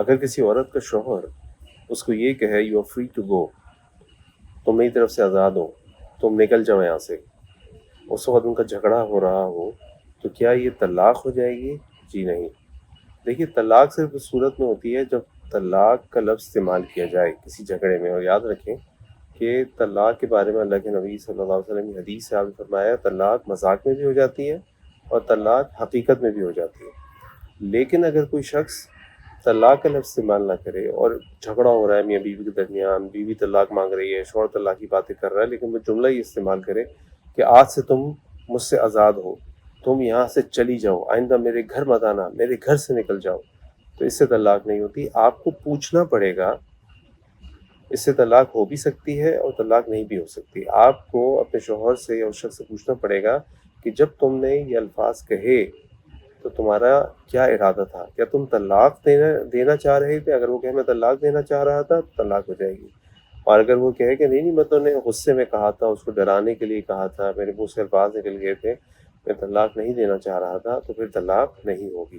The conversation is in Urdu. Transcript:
اگر کسی عورت کا شوہر اس کو یہ کہے you are free to go, تم میری طرف سے آزاد ہو، تم نکل جاؤ یہاں سے، اس وقت ان کا جھگڑا ہو رہا ہو، تو کیا یہ طلاق ہو جائے گی؟ جی نہیں۔ دیکھیے طلاق صرف اس صورت میں ہوتی ہے جب طلاق کا لفظ استعمال کیا جائے کسی جھگڑے میں۔ اور یاد رکھیں کہ طلاق کے بارے میں اللہ کے نبی صلی اللہ علیہ وسلم کی حدیث سے آپ نے فرمایا طلاق مذاق میں بھی ہو جاتی ہے اور طلاق حقیقت میں بھی ہو جاتی ہے۔ لیکن اگر کوئی شخص طلاق کا لفظ استعمال نہ کرے اور جھگڑا ہو رہا ہے میاں بیوی کے درمیان، بیوی طلاق مانگ رہی ہے، شوہر طلاق کی باتیں کر رہا ہے، لیکن وہ جملہ یہ استعمال کرے کہ آج سے تم مجھ سے آزاد ہو، تم یہاں سے چلی جاؤ، آئندہ میرے گھر مت آنا، میرے گھر سے نکل جاؤ، تو اس سے طلاق نہیں ہوتی۔ آپ کو پوچھنا پڑے گا، اس سے طلاق ہو بھی سکتی ہے اور طلاق نہیں بھی ہو سکتی۔ آپ کو اپنے شوہر سے یا اس شخص سے پوچھنا پڑے گا کہ جب تم نے یہ الفاظ کہے تو تمہارا کیا ارادہ تھا، کیا تم طلاق دینا چاہ رہے تھے؟ اگر وہ کہے میں طلاق دینا چاہ رہا تھا تو طلاق ہو جائے گی، اور اگر وہ کہے کہ نہیں میں تو نے غصے میں کہا تھا، اس کو ڈرانے کے لیے کہا تھا، میرے منہ سے الفاظ نکل گئے تھے، میں طلاق نہیں دینا چاہ رہا تھا، تو پھر طلاق نہیں ہوگی۔